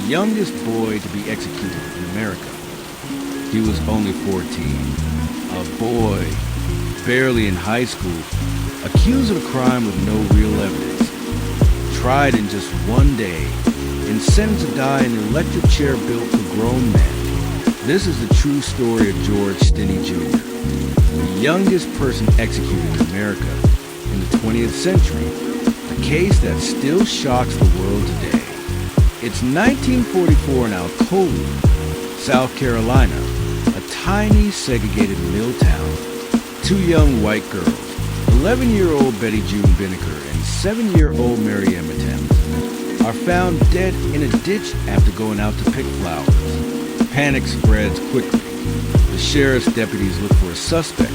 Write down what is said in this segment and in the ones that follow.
youngest boy to be executed in America. He was only 14, a boy, barely in high school, accused of a crime with no real evidence, tried in just one day, and sentenced to die in an electric chair built for grown men. This is the true story of George Stinney Jr., the youngest person executed in America in the 20th century, a case that still shocks the world today. It's 1944 in Electrocuted, South Carolina, a tiny segregated mill town. Two young white girls, 11-year-old Betty June Binnicker and 7-year-old Mary Emma Thames, are found dead in a ditch after going out to pick flowers. Panic spreads quickly. The sheriff's deputies look for a suspect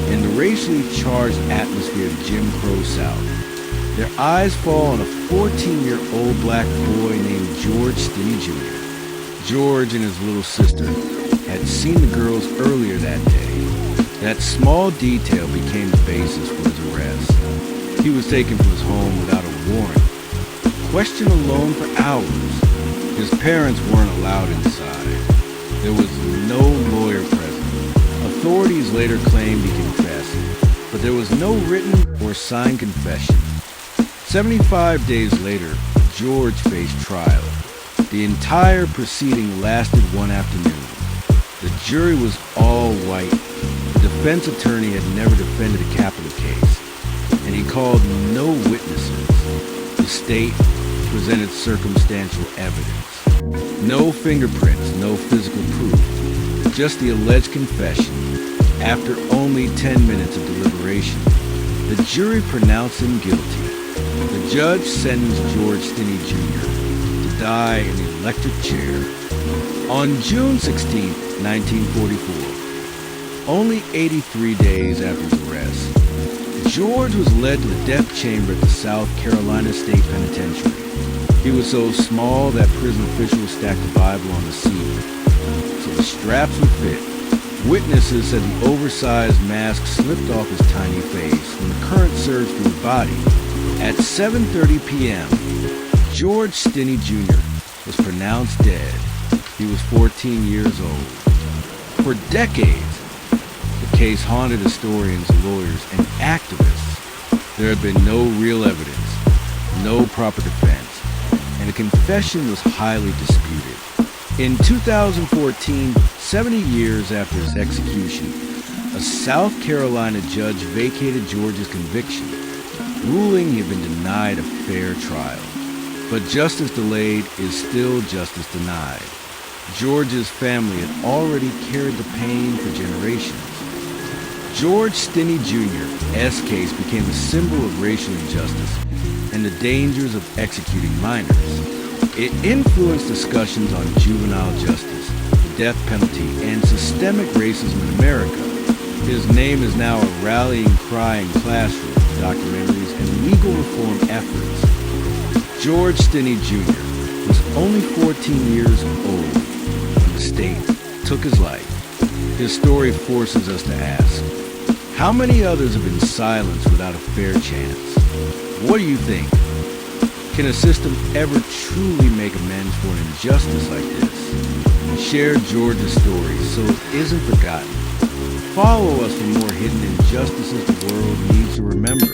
in the racially charged atmosphere of Jim Crow South. Their eyes fall on a 14-year-old black boy named George Stinney Jr. George and his little sister had seen the girls earlier that day. That small detail became the basis for his arrest. He was taken from his home without a warrant, questioned alone for hours. His parents weren't allowed inside. There was no lawyer present. Authorities later claimed he confessed, but there was no written or signed confession. 75 days later, George faced trial. The entire proceeding lasted one afternoon. The jury was all white. The defense attorney had never defended a capital case, and he called no witnesses. The state presented circumstantial evidence. No fingerprints, no physical proof, just the alleged confession. After only 10 minutes of deliberation, the jury pronounced him guilty. The judge sentenced George Stinney Jr. to die in the electric chair. On June 16, 1944, only 83 days after his arrest, George was led to the death chamber at the South Carolina State Penitentiary. He was so small that prison officials stacked the Bible on the seat, so the straps would fit. Witnesses said the oversized mask slipped off his tiny face when the current surged through his body. At 7:30 p.m., George Stinney Jr. was pronounced dead. He was 14 years old. For decades, the case haunted historians, lawyers, and activists. There had been no real evidence, no proper defense, and the confession was highly disputed. In 2014, 70 years after his execution, a South Carolina judge vacated George's conviction, ruling he had been denied a fair trial. But justice delayed is still justice denied. George's family had already carried the pain for generations. George Stinney Jr.'s case became a symbol of racial injustice and the dangers of executing minors. It influenced discussions on juvenile justice, the death penalty, and systemic racism in America. His name is now a rallying cry in classrooms, documentaries, and legal reform efforts. George Stinney Jr. was only 14 years old when the state took his life. His story forces us to ask, how many others have been silenced without a fair chance? What do you think? Can a system ever truly make amends for an injustice like this? Share George's story so it isn't forgotten. Follow us for more hidden injustices the world needs to remember.